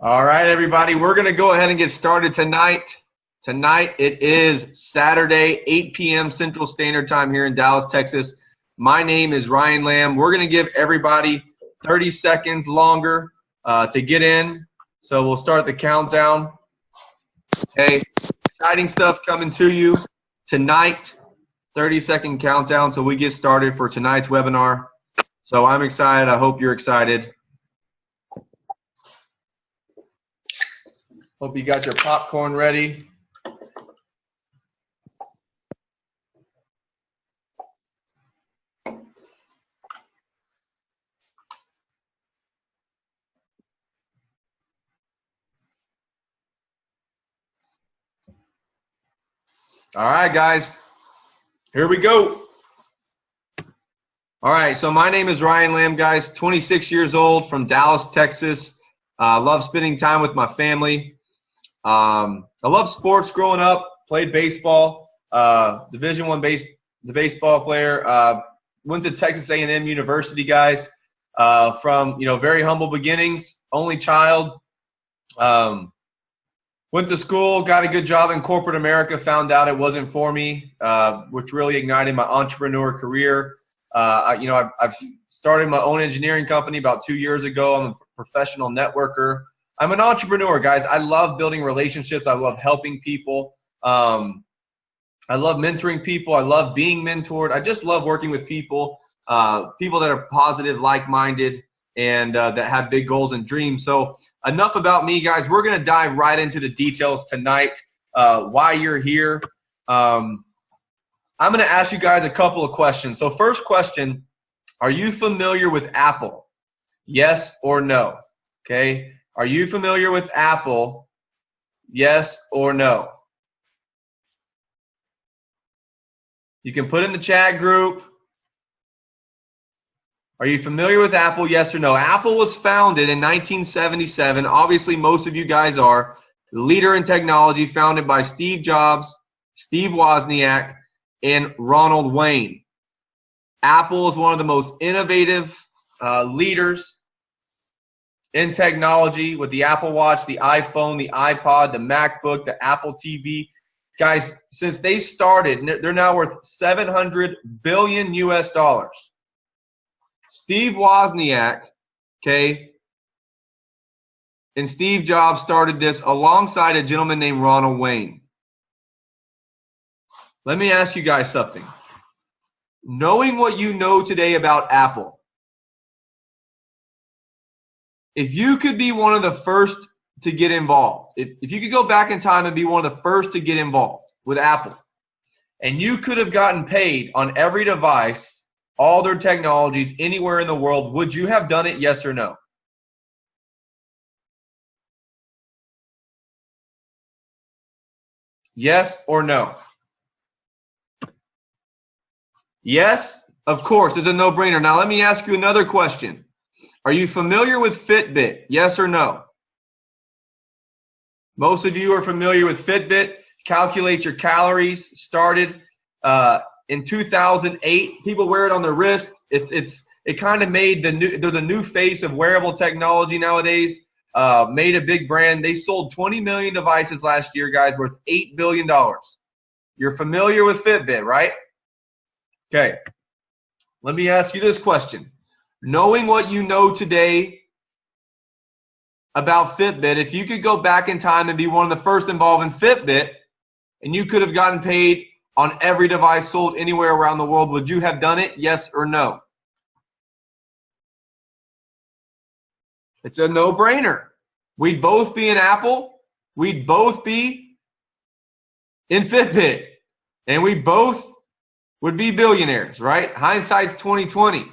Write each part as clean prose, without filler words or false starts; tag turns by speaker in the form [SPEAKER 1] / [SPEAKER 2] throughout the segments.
[SPEAKER 1] All right, everybody, we're going to go ahead and get started tonight. Tonight, it is Saturday, 8 p.m. Central Standard Time here in Dallas, Texas. My name is Ryan Lamb. We're going to give everybody 30 seconds longer to get in. So we'll start the countdown. Okay, exciting stuff coming to you tonight. 30-second countdown till we get started for tonight's webinar. So I'm excited. I hope you're excited. Hope you got your popcorn ready. All right, guys, here we go. All right, so my name is Ryan Lamb, guys, 26 years old from Dallas, Texas. Love spending time with my family. I love sports growing up, played baseball, Division I baseball player. Went to Texas A&M University, guys, from, very humble beginnings, only child. Went to school, got a good job in corporate America, found out it wasn't for me, which really ignited my entrepreneur career. I've started my own engineering company about 2 years ago. I'm a professional networker. I'm an entrepreneur, guys. I love building relationships. I love helping people. I love mentoring people. I love being mentored. I just love working with people, people that are positive, like-minded, and that have big goals and dreams. So enough about me, guys. We're going to dive right into the details tonight, why you're here. I'm going to ask you guys a couple of questions. So first question, are you familiar with Apple? Yes or no? Okay. Are you familiar with Apple? Yes or no? You can put in the chat group. Are you familiar with Apple? Yes or no? Apple was founded in 1977. Obviously, most of you guys are. The leader in technology, founded by Steve Jobs, Steve Wozniak, and Ronald Wayne. Apple is one of the most innovative leaders in technology with the Apple Watch, the iPhone, the iPod, the MacBook, the Apple TV. Guys, since they started, they're now worth $700 billion US. Steve Wozniak, okay, and Steve Jobs started this alongside a gentleman named Ronald Wayne. Let me ask you guys something. Knowing what you know today about Apple, if you could be one of the first to get involved, if you could go back in time and be one of the first to get involved with Apple, and you could have gotten paid on every device, all their technologies, anywhere in the world, would you have done it, yes or no? Yes or no? Yes, of course, it's a no-brainer. Now let me ask you another question. Are you familiar with Fitbit? Yes or no? Most of you are familiar with Fitbit. Calculate your calories. Started in 2008. People wear it on their wrist. It kind of made they're the new face of wearable technology nowadays. Made a big brand. They sold 20 million devices last year, guys, worth $8 billion. You're familiar with Fitbit, right? Okay. Let me ask you this question. Knowing what you know today about Fitbit, if you could go back in time and be one of the first involved in Fitbit, and you could have gotten paid on every device sold anywhere around the world, would you have done it, yes or no? It's a no-brainer. We'd both be in Apple. We'd both be in Fitbit. And we both would be billionaires, right? Hindsight's 20/20.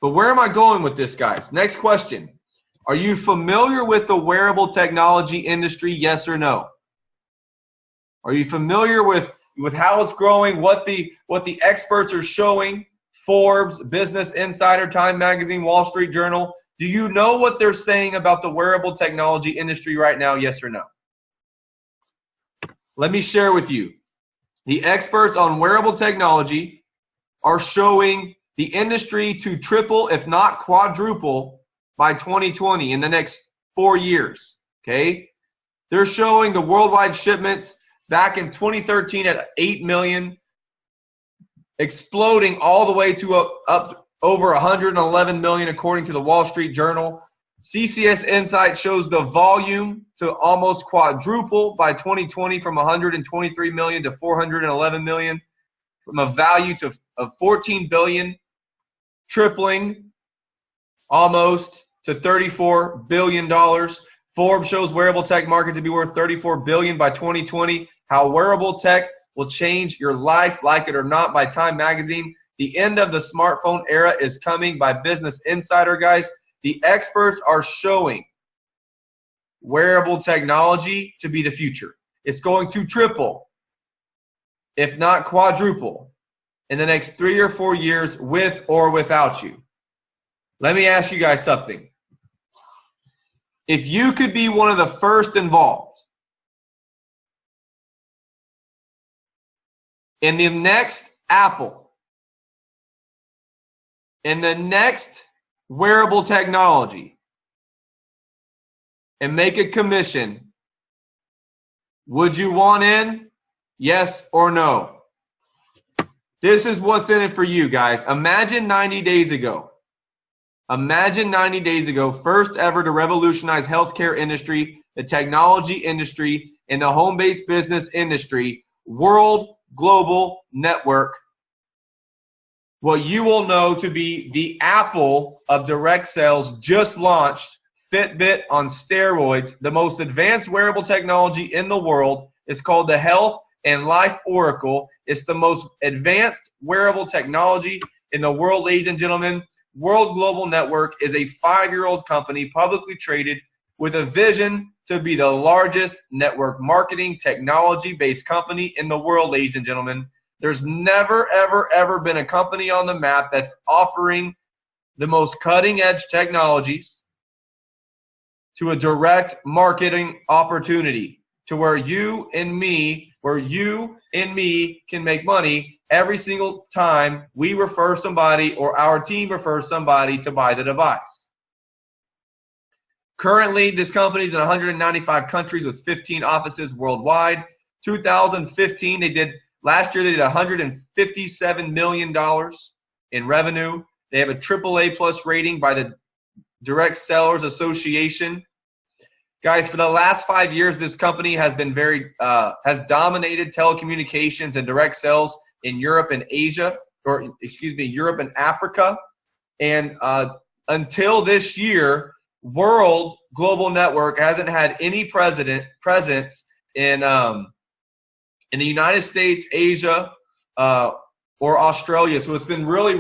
[SPEAKER 1] But where am I going with this, guys? Next question. Are you familiar with the wearable technology industry, yes or no? Are you familiar with how it's growing, what the experts are showing? Forbes, Business Insider, Time Magazine, Wall Street Journal. Do you know what they're saying about the wearable technology industry right now, yes or no? Let me share with you. The experts on wearable technology are showing the industry to triple, if not quadruple, by 2020 in the next 4 years. Okay, they're showing the worldwide shipments back in 2013 at 8 million, exploding all the way to up over 111 million according to the Wall Street Journal. CCS Insight shows the volume to almost quadruple by 2020 from 123 million to 411 million, from a value of 14 billion, tripling almost to $34 billion. Forbes shows wearable tech market to be worth $34 billion by 2020. How wearable tech will change your life, like it or not, by Time Magazine. The end of the smartphone era is coming by Business Insider, guys. The experts are showing wearable technology to be the future. It's going to triple, if not quadruple, in the next 3 or 4 years, with or without you. Let me ask you guys something. If you could be one of the first involved in the next Apple, in the next wearable technology, and make a commission, would you want in? Yes or no? This is what's in it for you, guys. Imagine 90 days ago. Imagine 90 days ago, first ever to revolutionize healthcare industry, the technology industry, and the home-based business industry, World Global Network. What you will know to be the Apple of direct sales just launched Fitbit on steroids, the most advanced wearable technology in the world. It's called the Health and Life Oracle. It's the most advanced wearable technology in the world, ladies and gentlemen. World Global Network is a 5-year-old company, publicly traded, with a vision to be the largest network marketing technology-based company in the world, ladies and gentlemen. There's never, ever, ever been a company on the map that's offering the most cutting-edge technologies to a direct marketing opportunity, to where you and me can make money every single time we refer somebody or our team refers somebody to buy the device. Currently, this company is in 195 countries with 15 offices worldwide. 2015, last year they did $157 million in revenue. They have a AAA plus rating by the Direct Sellers Association. Guys, for the last 5 years, this company has been has dominated telecommunications and direct sales in Europe and Asia, or excuse me, Europe and Africa. And until this year, World Global Network hasn't had any presence in the United States, Asia, or Australia. So it's been really,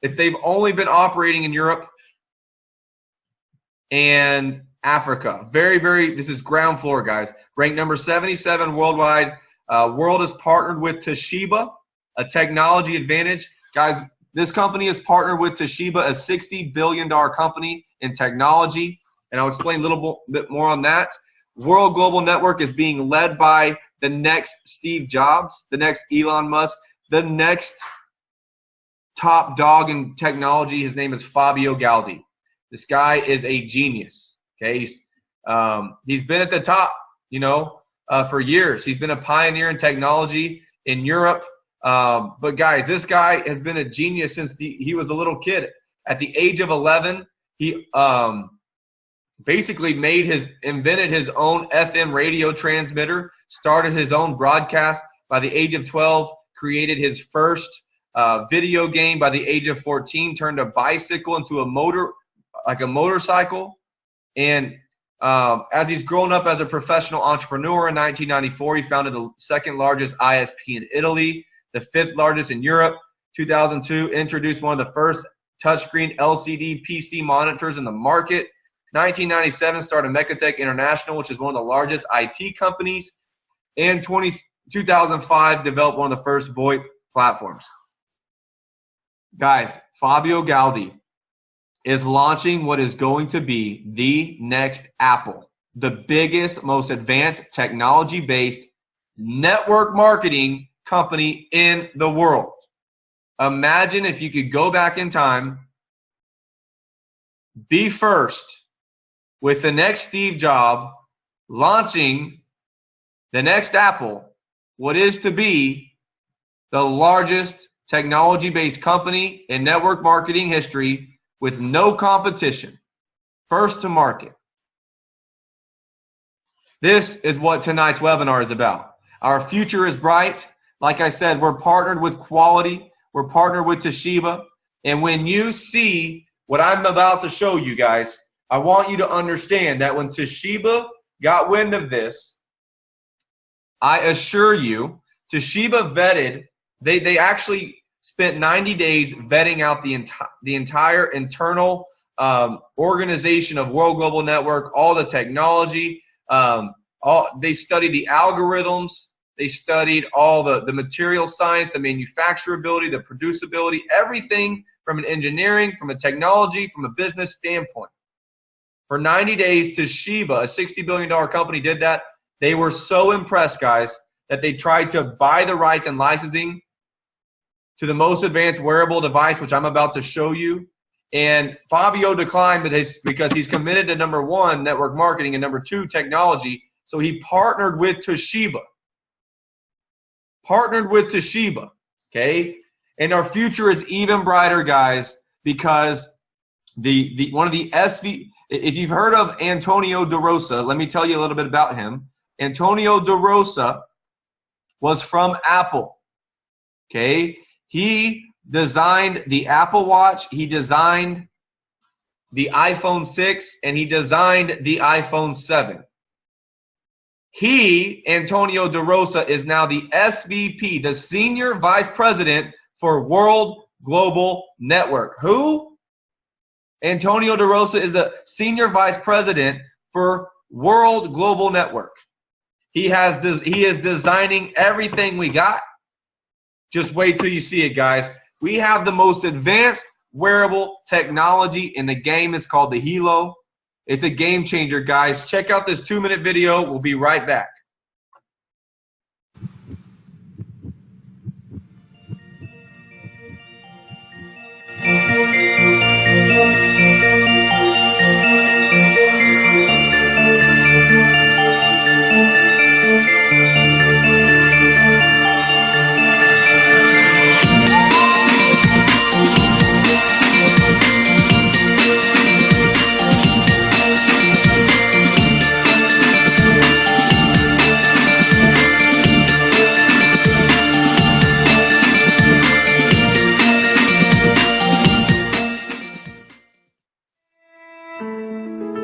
[SPEAKER 1] if they've only been operating in Europe and Africa. This is ground floor, guys. Ranked number 77 worldwide. World is partnered with Toshiba, a technology advantage. Guys, this company is partnered with Toshiba, a $60 billion company in technology. And I'll explain a little bit more on that. World Global Network is being led by the next Steve Jobs, the next Elon Musk, the next top dog in technology. His name is Fabio Galdi. This guy is a genius. Okay, he's been at the top, for years. He's been a pioneer in technology in Europe. But guys, this guy has been a genius since he was a little kid. At the age of 11, he basically invented his own FM radio transmitter, started his own broadcast. By the age of 12, created his first video game. By the age of 14, turned a bicycle into a motorcycle. And as he's grown up as a professional entrepreneur, in 1994, he founded the second largest ISP in Italy, the 5th largest in Europe. 2002, introduced one of the first touchscreen LCD PC monitors in the market. 1997, started Mechatech International, which is one of the largest IT companies. And 2005, developed one of the first VoIP platforms. Guys, Fabio Galdi is launching what is going to be the next Apple, the biggest, most advanced technology-based network marketing company in the world. Imagine if you could go back in time, be first, with the next Steve Jobs launching the next Apple, what is to be the largest technology-based company in network marketing history with no competition, first to market. This is what tonight's webinar is about. Our future is bright. Like I said, we're partnered with quality. We're partnered with Toshiba. And when you see what I'm about to show you guys, I want you to understand that when Toshiba got wind of this, I assure you, Toshiba vetted, they actually spent 90 days vetting out the entire internal organization of World Global Network, all the technology. They studied the algorithms. They studied all the material science, the manufacturability, the producibility, everything from an engineering, from a technology, from a business standpoint. For 90 days, Toshiba, a $60 billion company, did that. They were so impressed, guys, that they tried to buy the rights and licensing to the most advanced wearable device, which I'm about to show you. And Fabio declined because he's committed to number 1, network marketing, and number 2, technology. So he partnered with Toshiba. Okay? And our future is even brighter, guys, because one of the if you've heard of Antonio DeRosa, let me tell you a little bit about him. Antonio DeRosa was from Apple. Okay? He designed the Apple Watch, he designed the iPhone 6, and he designed the iPhone 7. Antonio DeRosa, is now the SVP, the Senior Vice President for World Global Network. Who? Antonio DeRosa is the Senior Vice President for World Global Network. He is designing everything we got. Just wait till you see it, guys. We have the most advanced wearable technology in the game. It's called the Hilo. It's a game changer, guys. Check out this 2-minute video. We'll be right back.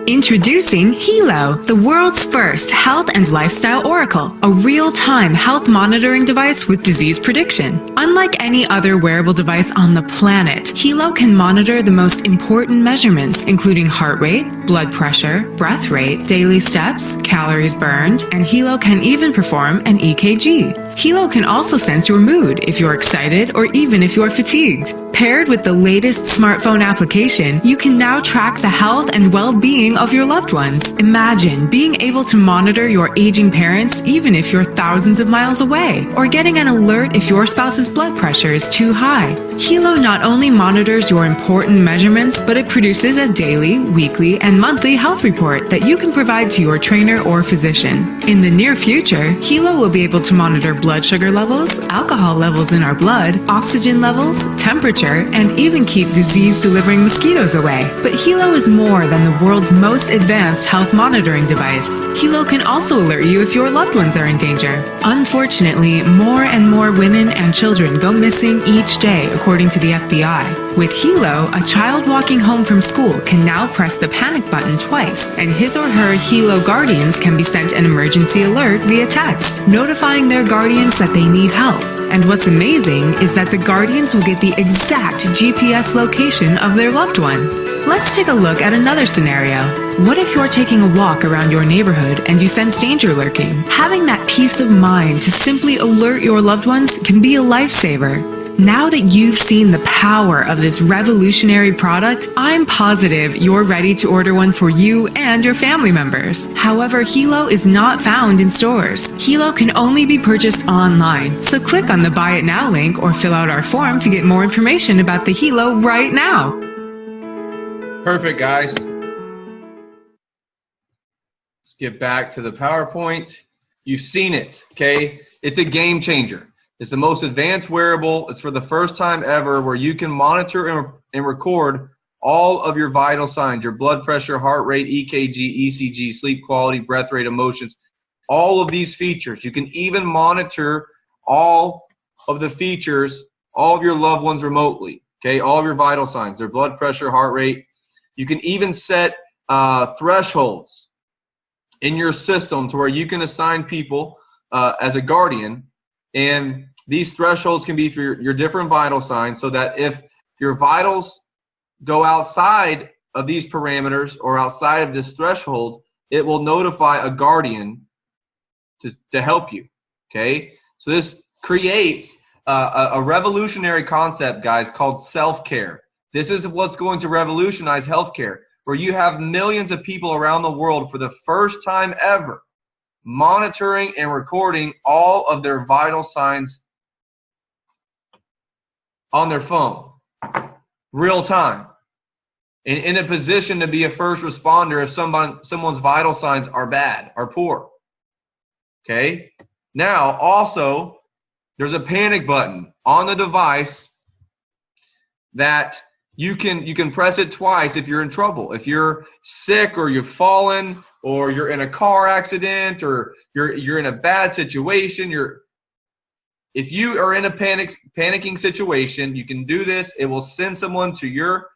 [SPEAKER 2] Introducing Hilo, the world's first health and lifestyle oracle, a real-time health monitoring device with disease prediction. Unlike any other wearable device on the planet, Hilo can monitor the most important measurements, including heart rate, blood pressure, breath rate, daily steps, calories burned, and Hilo can even perform an EKG. Hilo can also sense your mood if you're excited or even if you're fatigued. Paired with the latest smartphone application, you can now track the health and well-being of your loved ones. Imagine being able to monitor your aging parents even if you're thousands of miles away, or getting an alert if your spouse's blood pressure is too high. Hilo not only monitors your important measurements, but it produces a daily, weekly, and monthly health report that you can provide to your trainer or physician. In the near future, Hilo will be able to monitor blood sugar levels, alcohol levels in our blood, oxygen levels, temperature, and even keep disease-delivering mosquitoes away. But Hilo is more than the world's most advanced health monitoring device. Hilo can also alert you if your loved ones are in danger. Unfortunately, more and more women and children go missing each day, according to the FBI. With Hilo, a child walking home from school can now press the panic button twice, and his or her Hilo guardians can be sent an emergency alert via text, notifying their guardians that they need help. And what's amazing is that the guardians will get the exact GPS location of their loved one. Let's take a look at another scenario. What if you're taking a walk around your neighborhood and you sense danger lurking? Having that peace of mind to simply alert your loved ones can be a lifesaver. Now that you've seen the power of this revolutionary product, I'm positive you're ready to order one for you and your family members. However, Hilo is not found in stores. Hilo can only be purchased online, so click on the Buy It Now link or fill out our form to get more information about the Hilo right now.
[SPEAKER 1] Perfect, guys. Let's get back to the PowerPoint. You've seen it, okay? It's a game changer. It's the most advanced wearable. It's for the first time ever where you can monitor and record all of your vital signs, your blood pressure, heart rate, EKG, ECG, sleep quality, breath rate, emotions, all of these features. You can even monitor all of the features, all of your loved ones remotely, okay? All of your vital signs, their blood pressure, heart rate. You can even set thresholds in your system to where you can assign people as a guardian, and these thresholds can be for your different vital signs, so that if your vitals go outside of these parameters or outside of this threshold, it will notify a guardian to help you, okay? So this creates a revolutionary concept, guys, called self-care. This is what's going to revolutionize healthcare, where you have millions of people around the world for the first time ever monitoring and recording all of their vital signs on their phone, real time, and in a position to be a first responder if someone's vital signs are bad, are poor. Okay? Now, also, there's a panic button on the device that you can press it twice if you're in trouble. If you're sick or you've fallen or you're in a car accident or you're in a bad situation, if you are in a panicking situation, you can do this. It will send someone to your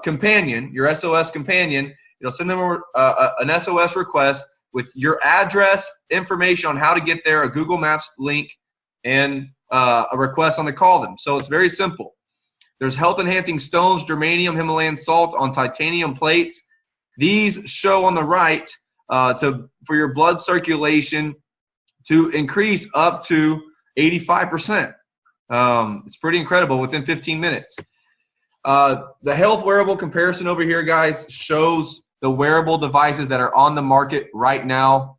[SPEAKER 1] companion, your SOS companion. It'll send them an SOS request with your address, information on how to get there, a Google Maps link, and a request on to call them. So it's very simple. There's health-enhancing stones, germanium, Himalayan salt on titanium plates. These show on the right for your blood circulation to increase up to 85%. It's pretty incredible within 15 minutes. The health wearable comparison over here, guys, shows the wearable devices that are on the market right now.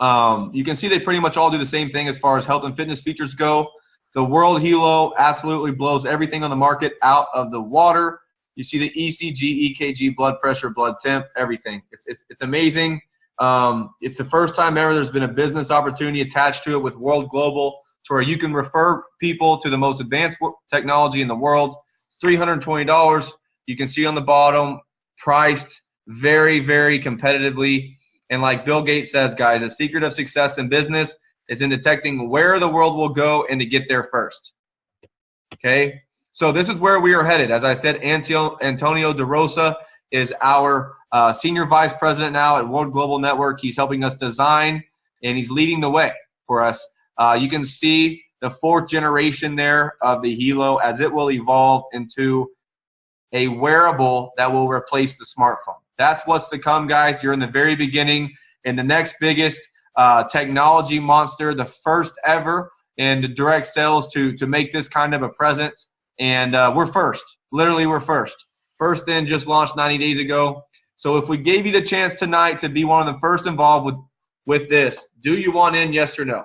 [SPEAKER 1] You can see they pretty much all do the same thing as far as health and fitness features go. The World Helo absolutely blows everything on the market out of the water. You see the ECG, EKG, blood pressure, blood temp, everything. It's amazing. It's the first time ever there's been a business opportunity attached to it with World Global, to where you can refer people to the most advanced technology in the world. It's $320. You can see on the bottom, priced very, very competitively. And like Bill Gates says, guys, the secret of success in business is in detecting where the world will go and to get there first. Okay? So this is where we are headed. As I said, Antonio DeRosa is our Senior Vice President now at World Global Network. He's helping us design, and he's leading the way for us. You can see the 4th generation there of the Helo as it will evolve into a wearable that will replace the smartphone. That's what's to come, guys. You're in the very beginning, and the next biggest technology monster, the first ever in the direct sales to make this kind of a presence. And we're first. Literally, we're first. First in, just launched 90 days ago. So if we gave you the chance tonight to be one of the first involved with this, do you want in, yes or no?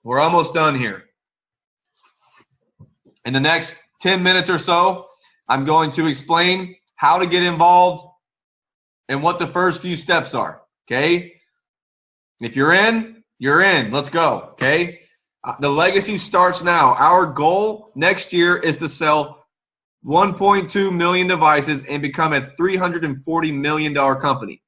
[SPEAKER 1] We're almost done here. In the next 10 minutes or so, I'm going to explain how to get involved and what the first few steps are, okay? If you're in, you're in. Let's go, okay? The legacy starts now. Our goal next year is to sell 1.2 million devices and become a $340 million company.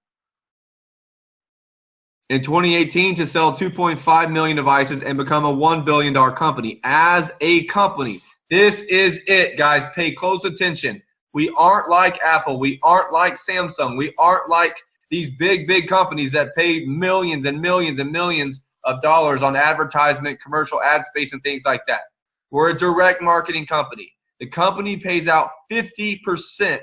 [SPEAKER 1] In 2018, to sell 2.5 million devices and become a $1 billion company. As a company, this is it, guys. Pay close attention. We aren't like Apple. We aren't like Samsung. We aren't like these big companies that pay millions and millions and millions of dollars on advertisement, commercial ad space, and things like that. We're a direct marketing company. The company pays out 50%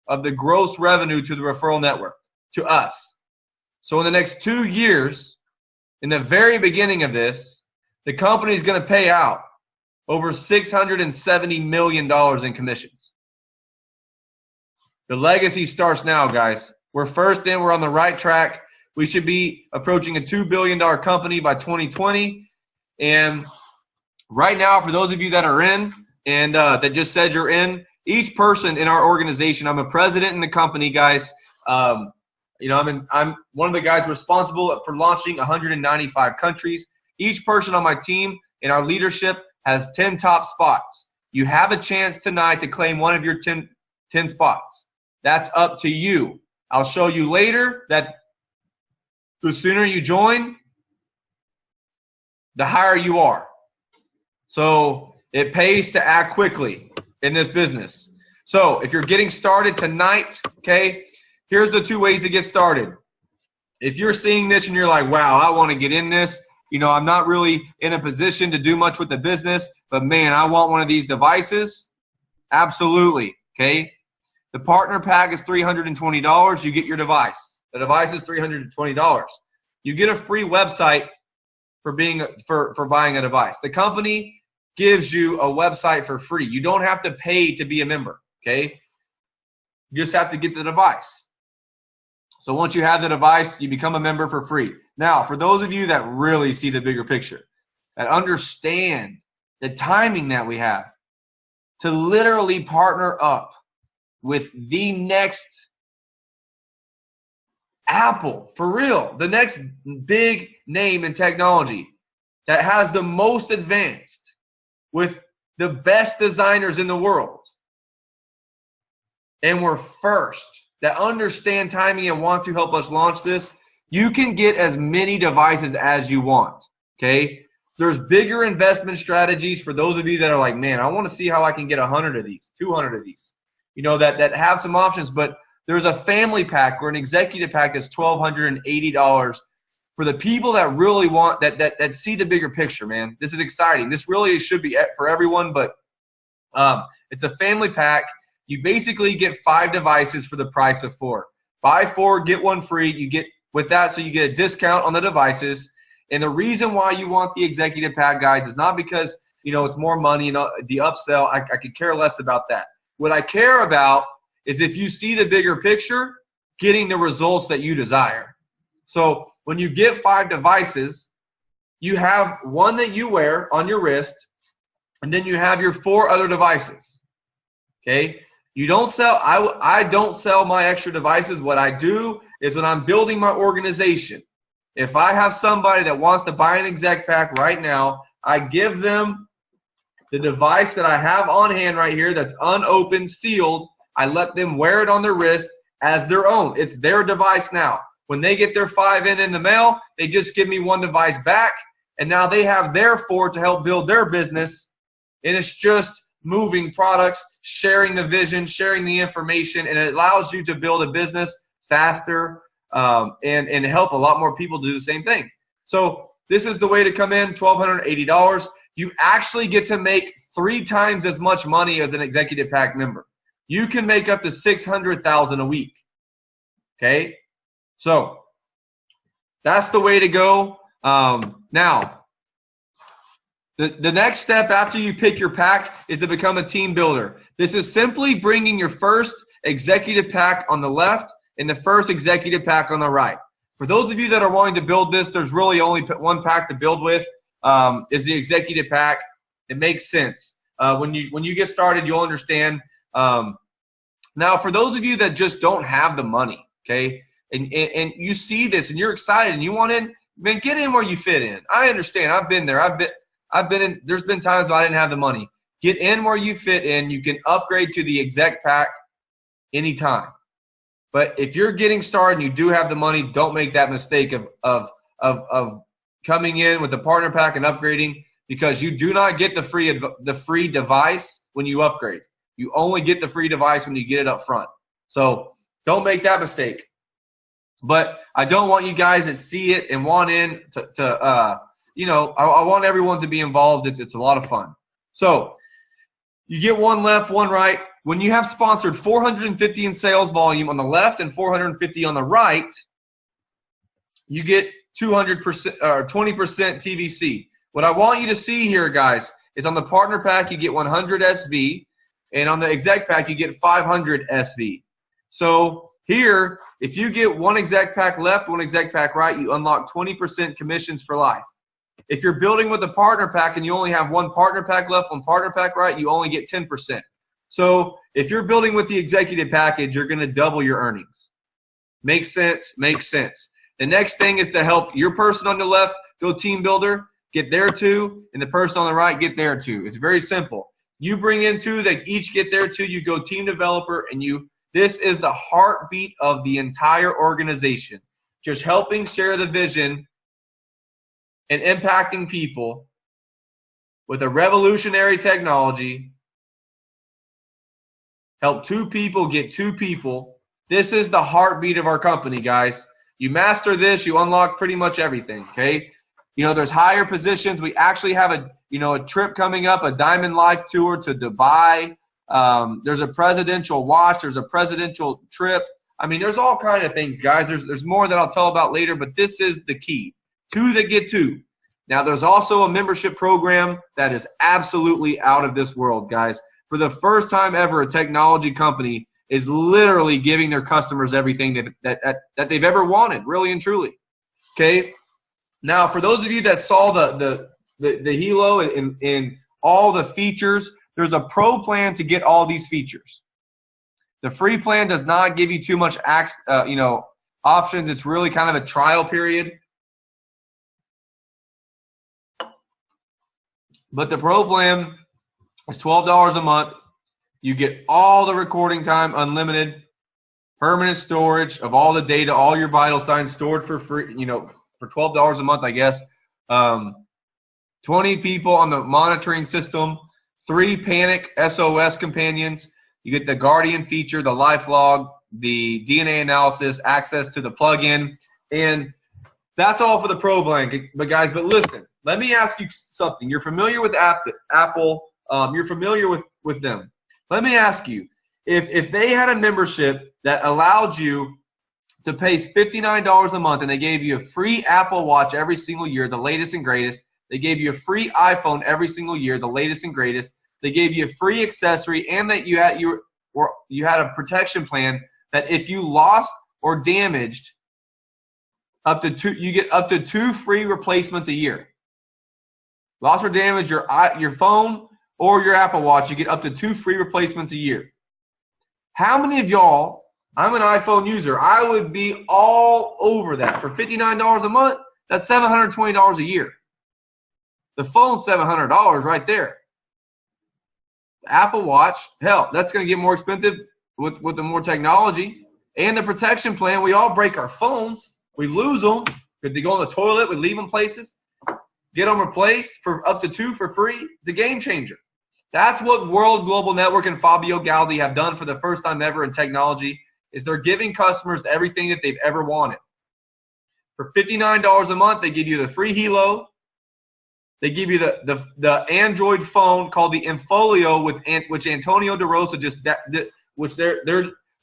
[SPEAKER 1] of the gross revenue to the referral network, to us. So in the next 2 years, in the very beginning of this, the company is going to pay out over $670 million in commissions. The legacy starts now, guys. We're first in. We're on the right track. We should be approaching a $2 billion company by 2020. And right now, for those of you that are in and that just said you're in, Each person in our organization, I'm a president in the company, guys. You know, I'm one of the guys responsible for launching 195 countries. Each person on my team in our leadership has 10 top spots. You have a chance tonight to claim one of your 10 spots. That's up to you. I'll show you later that the sooner you join, the higher you are. So it pays to act quickly in this business. So if you're getting started tonight, okay, here's the 2 ways to get started. If you're seeing this and you're like, wow, I want to get in this, you know, I'm not really in a position to do much with the business, but man, I want one of these devices. Absolutely, okay? The partner pack is $320. You get your device. The device is $320. You get a free website for buying a device. The company gives you a website for free. You don't have to pay to be a member, okay? You just have to get the device. So once you have the device, you become a member for free. Now, for those of you that really see the bigger picture, that understand the timing that we have to literally partner up with the next Apple, for real, the next big name in technology that has the most advanced with the best designers in the world. And we're first, that understand timing and want to help us launch this. You can get as many devices as you want, okay? There's bigger investment strategies for those of you that are like, man, I want to see how I can get 100 of these, 200 of these, you know, that have some options. But there's a family pack or an executive pack that's $1,280 for the people that really want, that see the bigger picture, man. This is exciting. This really should be for everyone, but it's a family pack. You basically get 5 devices for the price of 4. Buy 4, get 1 free. You get with that, so you get a discount on the devices. And the reason why you want the executive pack, guys, is not because, you know, it's more money, you know, the upsell. I could care less about that. What I care about is if you see the bigger picture, getting the results that you desire. So when you get 5 devices, you have 1 that you wear on your wrist, and then you have your 4 other devices. Okay? You don't sell, I don't sell my extra devices. What I do is when I'm building my organization, if I have somebody that wants to buy an exec pack right now, I give them the device that I have on hand right here that's unopened, sealed. I let them wear it on their wrist as their own. It's their device now. When they get their 5 in the mail, they just give me 1 device back, and now they have their 4 to help build their business. And it's just moving products, sharing the vision, sharing the information, and it allows you to build a business faster and help a lot more people do the same thing. So this is the way to come in, $1,280. You actually get to make 3 times as much money as an executive pack member. You can make up to $600,000 a week. Okay, so that's the way to go. Now, the next step after you pick your pack is to become a team builder. This is simply bringing your first executive pack on the left and the first executive pack on the right. For those of you that are wanting to build this, there's really only 1 pack to build with, is the executive pack. It makes sense. When you get started, you'll understand. Now, for those of you that just don't have the money, okay, and you see this and you're excited and you want in, man, get in where you fit in. I understand. I've been there. I've been in. There's been times where I didn't have the money. Get in where you fit in. You can upgrade to the exec pack anytime. But if you're getting started and you do have the money, don't make that mistake of coming in with the partner pack and upgrading, because you do not get the free device when you upgrade. You only get the free device when you get it up front. So don't make that mistake. But I don't want you guys that see it and want in to you know, I want everyone to be involved. It's a lot of fun. So you get 1 left, 1 right. When you have sponsored 450 in sales volume on the left and 450 on the right, you get 200% or 20% TVC. What I want you to see here, guys, is on the partner pack you get 100 SV, and on the exec pack you get 500 SV. So here, if you get 1 exec pack left, 1 exec pack right, you unlock 20% commissions for life. If you're building with a partner pack and you only have 1 partner pack left, 1 partner pack right, you only get 10%. So if you're building with the executive package, you're going to double your earnings. Makes sense? Makes sense. The next thing is to help your person on the left go team builder, get there too, and the person on the right get there too. It's very simple. You bring in two, they each get there too, you go team developer, and this is the heartbeat of the entire organization. Just helping share the vision and impacting people with a revolutionary technology. Help two people get two people. This is the heartbeat of our company, guys. You master this, you unlock pretty much everything, okay? There's higher positions. We actually have a trip coming up, a Diamond Life tour to Dubai. There's a presidential watch. There's a presidential trip. I mean, there's all kind of things, guys. There's more that I'll tell about later, but this is the key. Two that get two. Now, there's also a membership program that is absolutely out of this world, guys. For the first time ever, a technology company is literally giving their customers everything that they've ever wanted, really and truly. Okay? Now, for those of you that saw the Hilo and all the features, there's a pro plan to get all these features. The free plan does not give you too much options. It's really kind of a trial period. But the pro plan is $12 a month. You get all the recording time, unlimited, permanent storage of all the data, all your vital signs stored for free, for $12 a month, I guess. 20 people on the monitoring system, 3 panic SOS companions. You get the Guardian feature, the life log, the DNA analysis, access to the plugin, and that's all for the pro plan. But guys, listen, let me ask you something. You're familiar with Apple. You're familiar with them. Let me ask you, if they had a membership that allowed you to pay $59 a month and they gave you a free Apple Watch every single year, the latest and greatest. They gave you a free iPhone every single year, the latest and greatest. They gave you a free accessory, and that you had a protection plan that if you lost or damaged, you get up to 2 free replacements a year. Lost or damaged your phone or your Apple Watch, you get up to 2 free replacements a year. How many of y'all? I'm an iPhone user. I would be all over that. For $59 a month, that's $720 a year. The phone's $700 right there. The Apple Watch, hell, that's going to get more expensive with the more technology. And the protection plan, we all break our phones. We lose them. If they go in the toilet, we leave them places. Get them replaced for up to 2 for free. It's a game changer. That's what World Global Network and Fabio Galdi have done for the first time ever in technology. Is they're giving customers everything that they've ever wanted. For $59 a month, they give you the free Hilo. They give you the Android phone called the Infolio, which Antonio DeRosa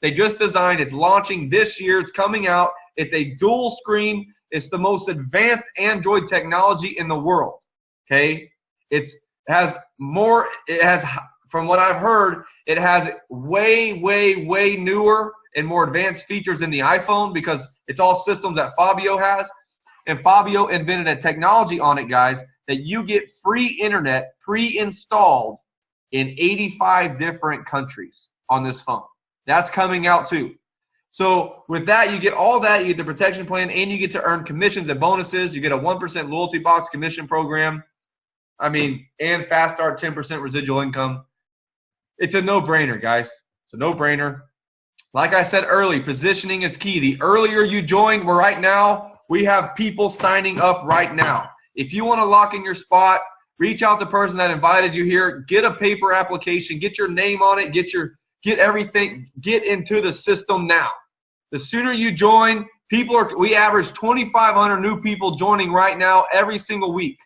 [SPEAKER 1] they just designed. It's launching this year. It's coming out. It's a dual screen. It's the most advanced Android technology in the world. Okay, from what I've heard, it has way newer and more advanced features than the iPhone because it's all systems that Fabio has. And Fabio invented a technology on it, guys, that you get free internet pre-installed in 85 different countries on this phone. That's coming out too. So with that, you get all that. You get the protection plan, and you get to earn commissions and bonuses. You get a 1% loyalty box commission program. And fast start 10% residual income. It's a no-brainer, guys. It's a no-brainer. Like I said early, positioning is key. The earlier you join, right now, we have people signing up right now. If you want to lock in your spot, reach out to the person that invited you here. Get a paper application. Get your name on it. Get everything. Get into the system now. The sooner you join, we average 2,500 new people joining right now every single week.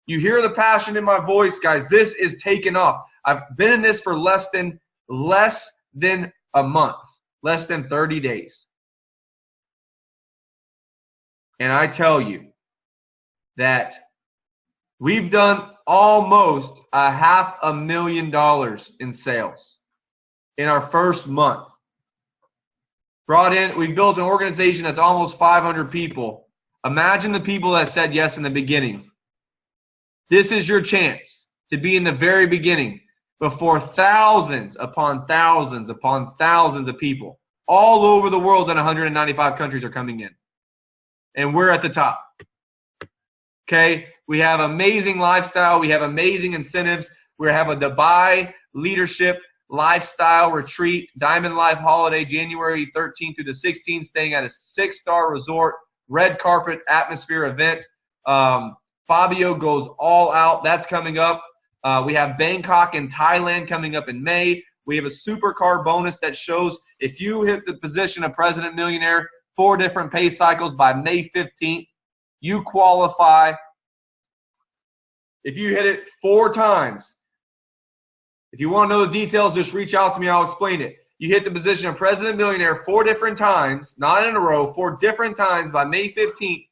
[SPEAKER 1] You hear the passion in my voice, guys. This is taking off. I've been in this for less than a month, less than 30 days. And I tell you that we've done almost $500,000 in sales in our first month. We built an organization that's almost 500 people. Imagine the people that said yes in the beginning. This is your chance to be in the very beginning. before thousands upon thousands upon thousands of people all over the world in 195 countries are coming in. And we're at the top. Okay? We have amazing lifestyle. We have amazing incentives. We have a Dubai leadership lifestyle retreat, Diamond Life holiday, January 13th through the 16th, staying at a 6-star resort, red carpet atmosphere event. Fabio goes all out. That's coming up. We have Bangkok and Thailand coming up in May. We have a supercar bonus that shows if you hit the position of President Millionaire 4 different pay cycles by May 15th, you qualify. If you hit it 4 times, if you want to know the details, just reach out to me. I'll explain it. You hit the position of President Millionaire 4 different times, not in a row, 4 different times by May 15th,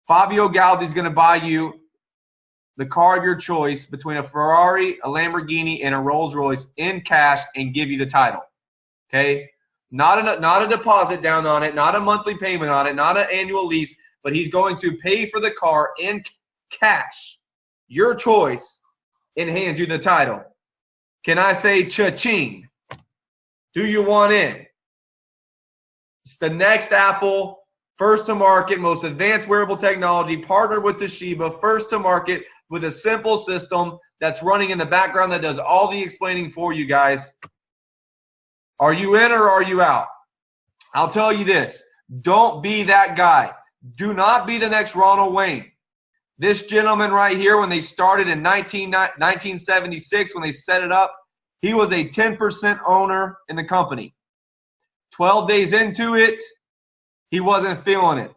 [SPEAKER 1] Fabio Galdi is going to buy you the car of your choice between a Ferrari, a Lamborghini, and a Rolls Royce in cash and give you the title. Okay? Not a deposit down on it, not a monthly payment on it, not an annual lease, but he's going to pay for the car in cash, your choice, and hand you the title. Can I say cha-ching? Do you want in? It's the next Apple, first to market, most advanced wearable technology, partnered with Toshiba, first to market with a simple system that's running in the background that does all the explaining for you guys. Are you in or are you out? I'll tell you this. Don't be that guy. Do not be the next Ronald Wayne. This gentleman right here, when they started in 1976, when they set it up, he was a 10% owner in the company. 12 days into it, he wasn't feeling it.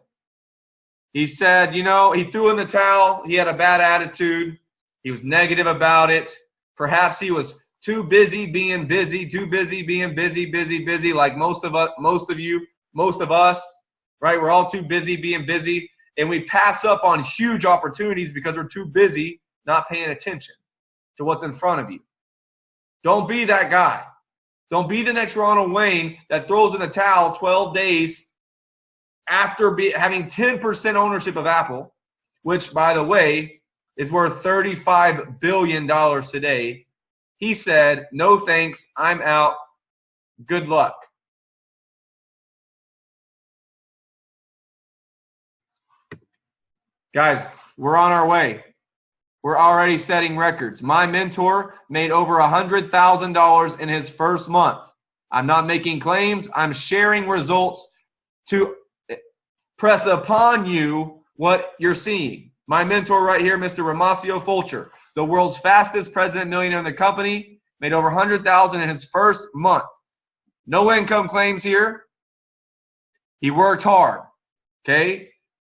[SPEAKER 1] He said, you know, he threw in the towel. He had a bad attitude. He was negative about it. Perhaps he was too busy being busy, too busy being busy, like most of us, most of us, right? We're all too busy being busy. And we pass up on huge opportunities because we're too busy not paying attention to what's in front of you. Don't be that guy. Don't be the next Ronald Wayne that throws in the towel 12 days after having 10% ownership of Apple, which, by the way, is worth $35 billion today. He said, no thanks, I'm out, good luck. Guys, we're on our way. We're already setting records. My mentor made over $100,000 in his first month. I'm not making claims. I'm sharing results to press upon you what you're seeing. My mentor right here, Mr. Ramasio Fulcher, the world's fastest president millionaire in the company, made over $100,000 in his first month. No income claims here. He worked hard, okay?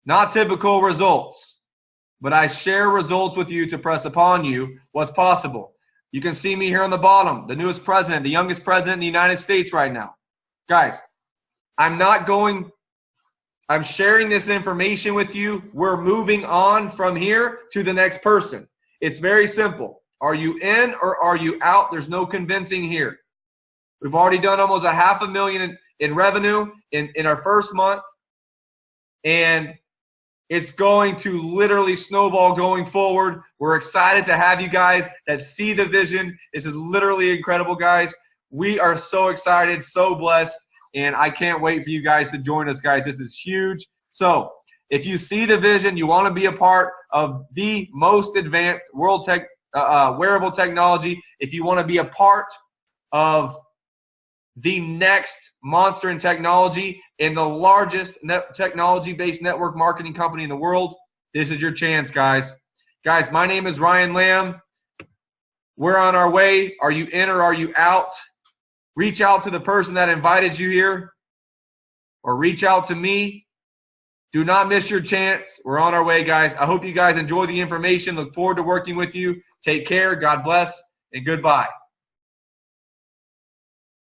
[SPEAKER 1] Not typical results, but I share results with you to press upon you what's possible. You can see me here on the bottom, the newest president, the youngest president in the United States right now. Guys, I'm sharing this information with you. We're moving on from here to the next person. It's very simple. Are you in or are you out? There's no convincing here. We've already done almost $500,000 in revenue in our first month, and it's going to literally snowball going forward. We're excited to have you guys that see the vision. This is literally incredible, guys. We are so excited, so blessed, and I can't wait for you guys to join us, guys. This is huge. So if you see the vision, you want to be a part of the most advanced wearable technology, if you want to be a part of the next monster in technology and the largest technology-based network marketing company in the world, this is your chance, guys. Guys, my name is Ryan Lamb. We're on our way. Are you in or are you out? Reach out to the person that invited you here, or reach out to me. Do not miss your chance. We're on our way, guys. I hope you guys enjoy the information. Look forward to working with you. Take care. God bless, and goodbye.